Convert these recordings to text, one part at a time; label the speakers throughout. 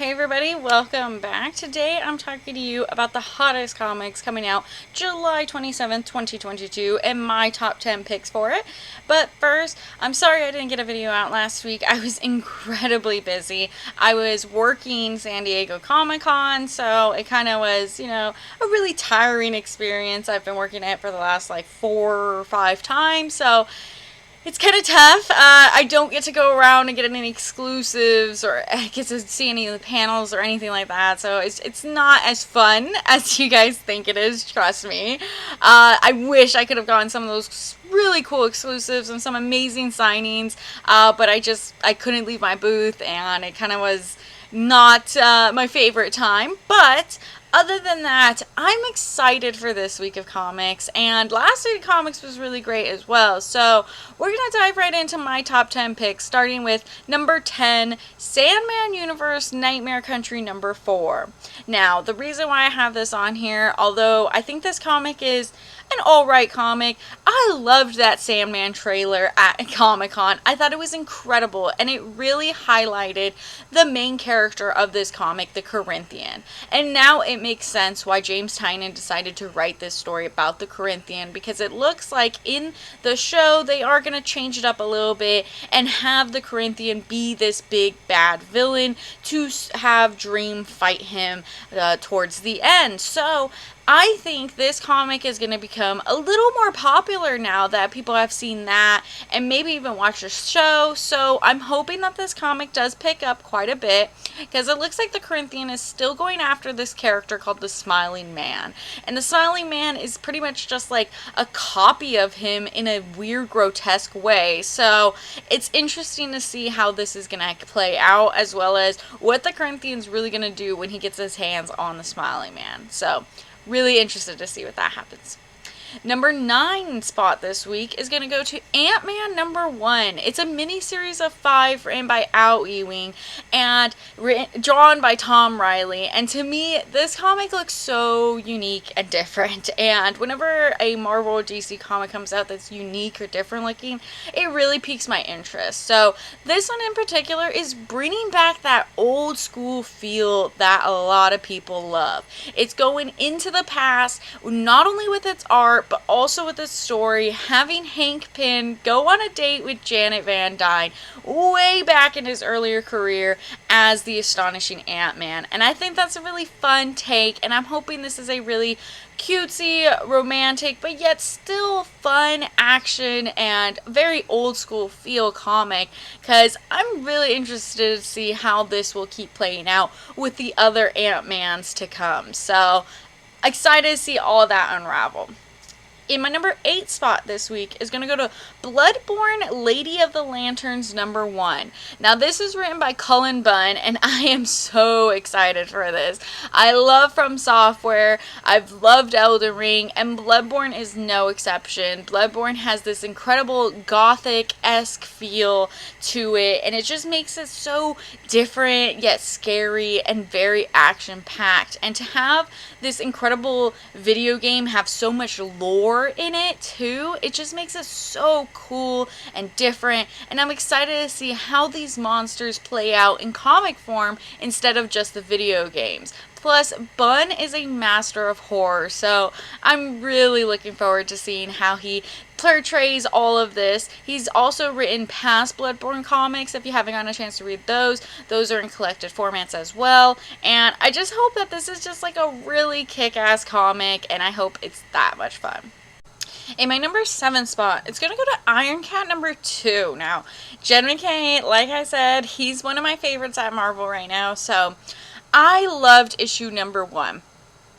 Speaker 1: Hey everybody, welcome back. Today I'm talking to you about the hottest comics coming out July 27th, 2022 and my top 10 picks for it. But first, I'm sorry I didn't get a video out last week. I was incredibly busy. I was working San Diego Comic-Con, so it kind of was, a really tiring experience. I've been working it for the last 4 or 5 times, so it's kind of tough. I don't get to go around and get any exclusives or get to see any of the panels or anything like that. So it's not as fun as you guys think it is, trust me. I wish I could have gotten some of those really cool exclusives and some amazing signings. But I couldn't leave my booth and it kind of was not my favorite time. But other than that, I'm excited for this week of comics, and last week of comics was really great as well. So we're going to dive right into my top 10 picks, starting with number 10, Sandman Universe Nightmare Country number 4. Now, the reason why I have this on here, although I think this comic is an alright comic, I loved that Sandman trailer at Comic-Con. I thought it was incredible, and it really highlighted the main character of this comic, the Corinthian. And now it makes sense why James Tynion decided to write this story about the Corinthian, because it looks like in the show they are going to change it up a little bit and have the Corinthian be this big bad villain to have Dream fight him towards the end. So I think this comic is going to become a little more popular now that people have seen that and maybe even watched the show. So I'm hoping that this comic does pick up quite a bit, because it looks like the Corinthian is still going after this character called the Smiling Man. And the Smiling Man is pretty much just like a copy of him in a weird, grotesque way. So it's interesting to see how this is going to play out, as well as what the Corinthian's really going to do when he gets his hands on the Smiling Man. So really interested to see what that happens. Number 9 spot this week is going to go to AntMan number 1. It's a mini-series of 5 written by Al Ewing and drawn by Tom Riley. And to me, this comic looks so unique and different. And whenever a Marvel or DC comic comes out that's unique or different looking, it really piques my interest. So this one in particular is bringing back that old school feel that a lot of people love. It's going into the past, not only with its art, but also with the story, having Hank Pym go on a date with Janet Van Dyne way back in his earlier career as the astonishing Ant-Man. And I think that's a really fun take, and I'm hoping this is a really cutesy, romantic, but yet still fun action and very old school feel comic, because I'm really interested to see how this will keep playing out with the other Ant-Mans to come. So excited to see all of that unravel. In my number 8 spot this week is going to go to Bloodborne Lady of the Lanterns number 1. Now this is written by Cullen Bunn, and I am so excited for this. I love From Software, I've loved Elden Ring, and Bloodborne is no exception. Bloodborne has this incredible gothic-esque feel to it, and it just makes it so different yet scary and very action-packed. And to have this incredible video game have so much lore in it too, it just makes it so cool and different, and I'm excited to see how these monsters play out in comic form instead of just the video games. Plus, Bunn is a master of horror, so I'm really looking forward to seeing how he portrays all of this. He's also written past Bloodborne comics. If you haven't gotten a chance to read those are in collected formats as well. And I just hope that this is just like a really kick-ass comic, and I hope it's that much fun. In my number 7 spot, it's going to go to Iron Cat number 2. Now, Jed McKay, like I said, he's one of my favorites at Marvel right now, so I loved issue number 1.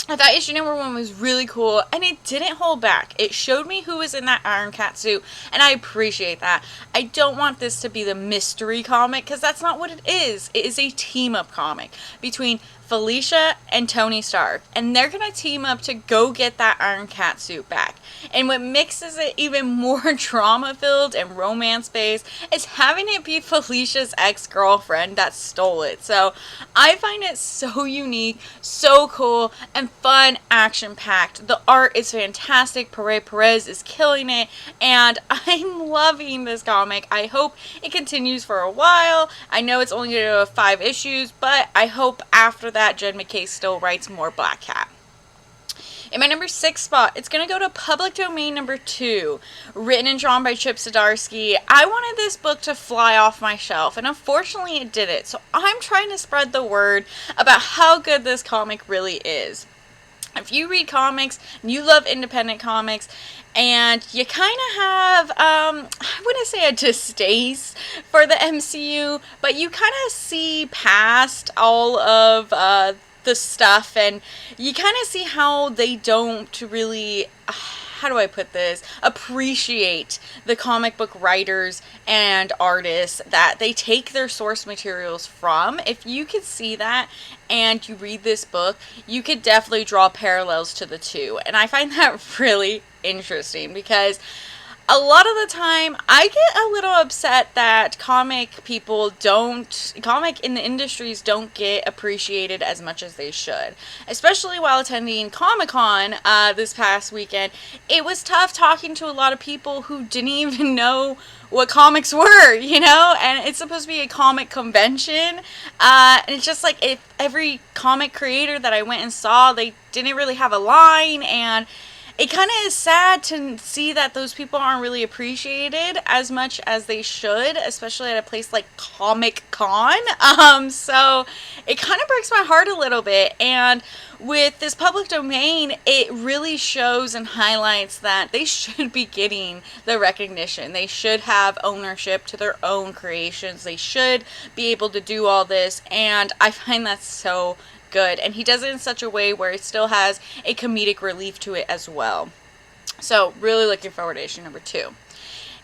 Speaker 1: I thought issue number 1 was really cool, and it didn't hold back. It showed me who was in that Iron Cat suit, and I appreciate that. I don't want this to be the mystery comic, because that's not what it is. It is a team-up comic between Felicia and Tony Stark, and they're going to team up to go get that Iron Cat suit back. And what mixes it even more drama-filled and romance-based is having it be Felicia's ex-girlfriend that stole it. So I find it so unique, so cool, and fun, action-packed. The art is fantastic. Perez is killing it, and I'm loving this comic. I hope it continues for a while. I know it's only going to have 5 issues, but I hope after that Jed MacKay still writes more Black Cat. In my number 6 spot, it's going to go to Public Domain number 2, written and drawn by Chip Zdarsky. I wanted this book to fly off my shelf, and unfortunately it didn't. So I'm trying to spread the word about how good this comic really is. If you read comics, and you love independent comics, and you kind of have, I wouldn't say a distaste for the MCU, but you kind of see past all of the stuff, and you kind of see how they don't really, how do I put this, appreciate the comic book writers and artists that they take their source materials from. If you could see that and you read this book, you could definitely draw parallels to the two. And I find that really interesting because a lot of the time I get a little upset that comic in the industries don't get appreciated as much as they should. Especially while attending Comic-Con this past weekend, it was tough talking to a lot of people who didn't even know what comics were, you know, and it's supposed to be a comic convention, and it's just like if every comic creator that I went and saw, they didn't really have a line, and it kind of is sad to see that those people aren't really appreciated as much as they should, especially at a place like Comic-Con. So it kind of breaks my heart a little bit. And with this Public Domain, it really shows and highlights that they should be getting the recognition. They should have ownership to their own creations. They should be able to do all this. And I find that so good, and he does it in such a way where it still has a comedic relief to it as well. So really looking forward to issue number 2.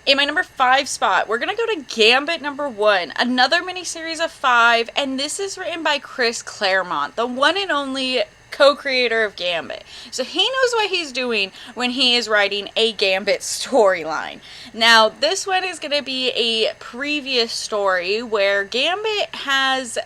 Speaker 1: In my number 5 spot, we're gonna go to Gambit number 1, another miniseries of 5, and this is written by Chris Claremont, the one and only co-creator of Gambit. So he knows what he's doing when he is writing a Gambit storyline. Now, this one is going to be a previous story where Gambit has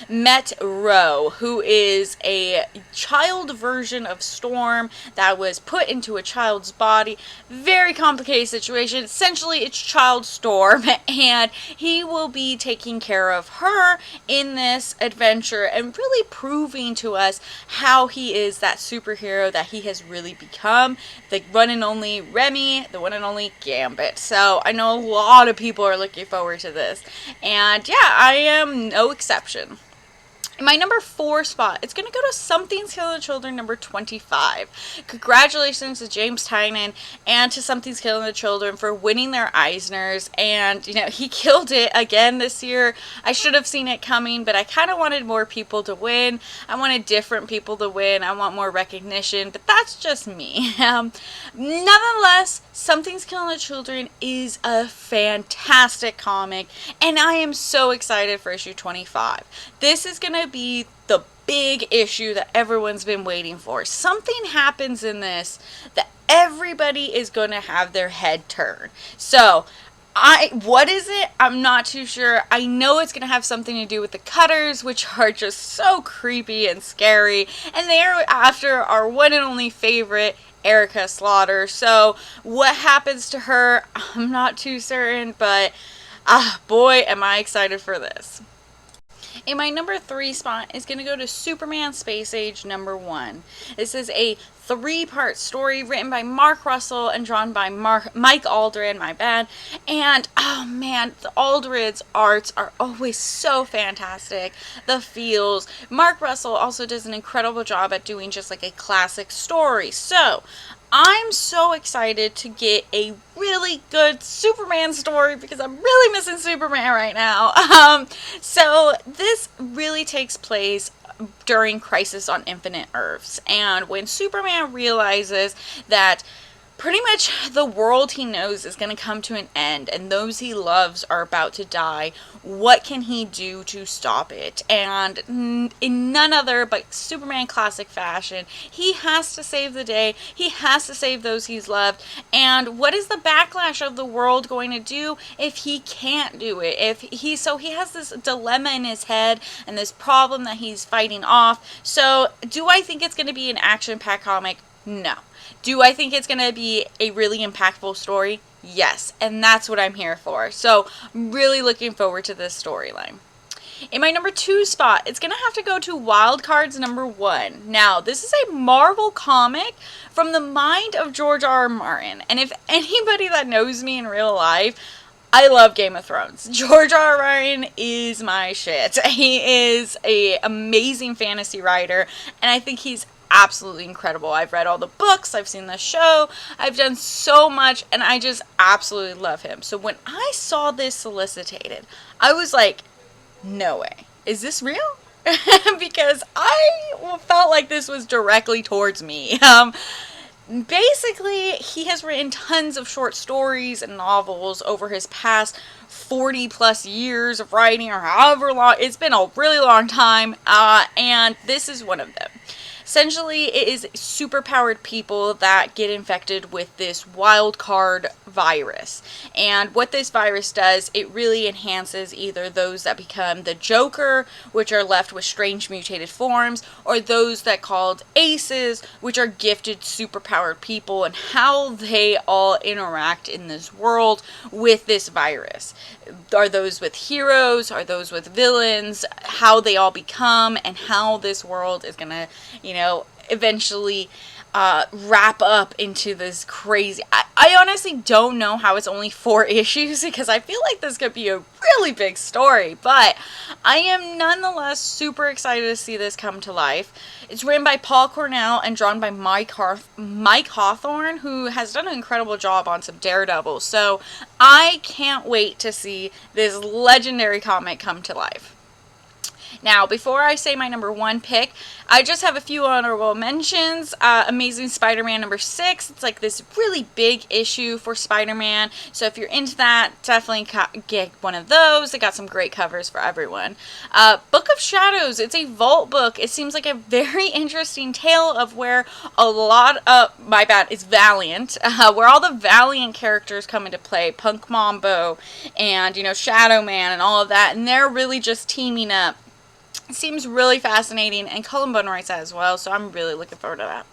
Speaker 1: met Ro, who is a child version of Storm that was put into a child's body. Very complicated situation. Essentially, it's Child Storm, and he will be taking care of her in this adventure and really proving to us how he is that superhero that he has really become, the one and only Remy, the one and only Gambit. So I know a lot of people are looking forward to this, and yeah, I am no exception. In my number 4 spot, it's going to go to Something's Killing the Children number 25. Congratulations to James Tynion and to Something's Killing the Children for winning their Eisners. And, you know, he killed it again this year. I should have seen it coming, but I kind of wanted more people to win. I wanted different people to win. I want more recognition, but that's just me. Nonetheless, Something's Killing the Children is a fantastic comic, and I am so excited for issue 25. This is going to be the big issue that everyone's been waiting for. Something happens in this that everybody is going to have their head turn. So, what is it? I'm not too sure. I know it's going to have something to do with the Cutters, which are just so creepy and scary. And they are after our one and only favorite, Erica Slaughter. So, what happens to her? I'm not too certain, but boy, am I excited for this. In my number 3 spot is going to go to Superman Space Age number 1. This is a 3-part story written by Mark Russell and drawn by Mike Aldred, and oh man, the Aldred's arts are always so fantastic. The feels. Mark Russell also does an incredible job at doing just like a classic story. So I'm so excited to get a really good Superman story because I'm really missing Superman right now. So this really takes place during Crisis on Infinite Earths, and when Superman realizes that pretty much the world he knows is going to come to an end and those he loves are about to die. What can he do to stop it? And in none other but Superman classic fashion, he has to save the day. He has to save those he's loved. And what is the backlash of the world going to do if he can't do it? So he has this dilemma in his head and this problem that he's fighting off. So do I think it's going to be an action-packed comic? No. Do I think it's going to be a really impactful story? Yes. And that's what I'm here for. So I'm really looking forward to this storyline. In my number 2 spot, it's going to have to go to Wildcard's number 1. Now, this is a Marvel comic from the mind of George R. R. Martin. And if anybody that knows me in real life, I love Game of Thrones. George R. R. Martin is my shit. He is an amazing fantasy writer, and I think he's absolutely incredible. I've read all the books, I've seen the show, I've done so much, and I just absolutely love him. So when I saw this solicited, I was like, no way. Is this real? Because I felt like this was directly towards me. Basically, he has written tons of short stories and novels over his past 40 plus years of writing, or however long. It's been a really long time, and this is one of them. Essentially, it is superpowered people that get infected with this wild card virus. And what this virus does, it really enhances either those that become the Joker, which are left with strange mutated forms, or those that called Aces, which are gifted superpowered people, and how they all interact in this world with this virus. Are those with heroes? Are those with villains? How they all become, and how this world is gonna, eventually wrap up into this crazy. I honestly don't know how it's only 4 issues, because I feel like this could be a really big story, but I am nonetheless super excited to see this come to life. It's written by Paul Cornell and drawn by Mike Hawthorne, who has done an incredible job on some Daredevil, so I can't wait to see this legendary comic come to life. Now, before I say my number 1 pick, I just have a few honorable mentions. Amazing Spider-Man number 6. It's like this really big issue for Spider-Man. So if you're into that, definitely get one of those. They got some great covers for everyone. Book of Shadows. It's a vault book. It seems like a very interesting tale of where it's Valiant, where all the Valiant characters come into play. Punk Mambo and, Shadow Man and all of that. And they're really just teaming up. It seems really fascinating, and Cullen Bunn writes that as well, so I'm really looking forward to that.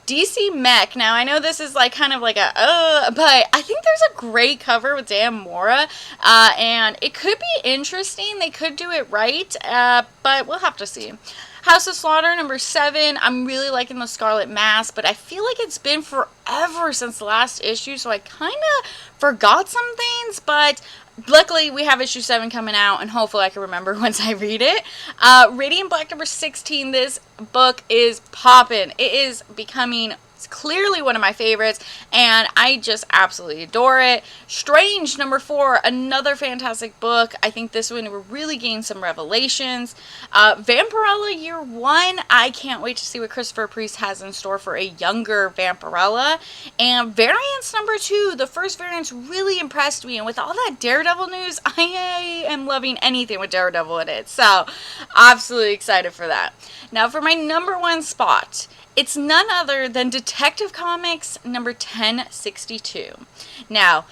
Speaker 1: DC Mech. Now, I know this is kind of like but I think there's a great cover with Dan Mora, and it could be interesting. They could do it right, but we'll have to see. House of Slaughter number 7. I'm really liking the Scarlet Mask, but I feel like it's been forever since the last issue, so I kind of forgot some things, but luckily, we have issue 7 coming out, and hopefully I can remember once I read it. Radiant Black number 16. This book is poppin'. It is becoming clearly one of my favorites, and I just absolutely adore it. Strange number 4. Another fantastic book. I think this one will really gain some revelations. Vampirella year 1. I can't wait to see what Christopher Priest has in store for a younger Vampirella. And Variants number 2. The first Variants really impressed me, and with all that Daredevil news, I am loving anything with Daredevil in it. So, absolutely excited for that. Now, for my number 1 spot, it's none other than Detective Comics number 1062. Now,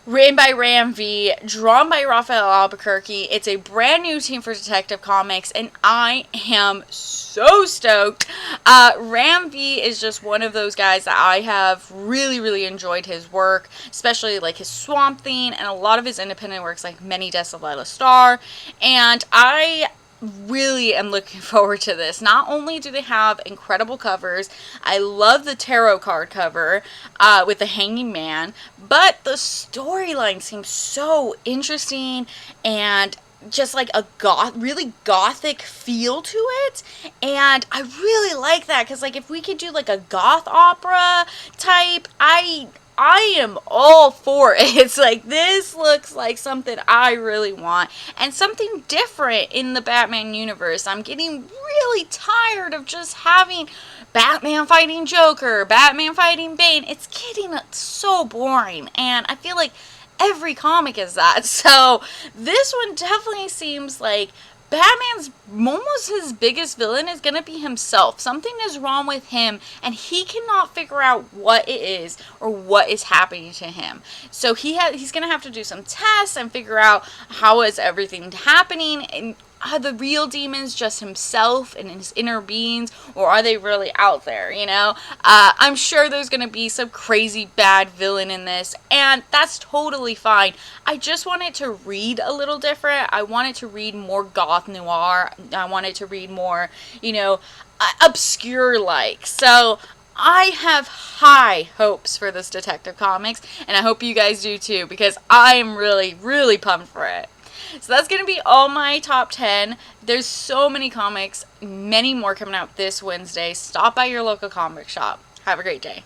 Speaker 1: written by Ram V, drawn by Raphael Albuquerque. It's a brand new team for Detective Comics, and I am so stoked. Ram V is just one of those guys that I have really, really enjoyed his work, especially like his Swamp Thing and a lot of his independent works like Many Deaths of Lila Starr, and I really am looking forward to this. Not only do they have incredible covers, I love the tarot card cover with the Hanging Man, but the storyline seems so interesting and just like a really gothic feel to it, and I really like that, because like if we could do like a goth opera type, I am all for it. It's like, this looks like something I really want, and something different in the Batman universe. I'm getting really tired of just having Batman fighting Joker, Batman fighting Bane. It's getting so boring, and I feel like every comic is that. So this one definitely seems like Batman's almost his biggest villain is going to be himself. Something is wrong with him, and he cannot figure out what it is or what is happening to him. So he's going to have to do some tests and figure out how is everything happening, and are the real demons just himself and his inner beings, or are they really out there, you know? I'm sure there's going to be some crazy bad villain in this, and that's totally fine. I just want it to read a little different. I want it to read more goth noir. I want it to read more, you know, obscure-like. So I have high hopes for this Detective Comics, and I hope you guys do too, because I am really, really pumped for it. So that's going to be all my top 10. There's so many comics, many more coming out this Wednesday. Stop by your local comic shop. Have a great day.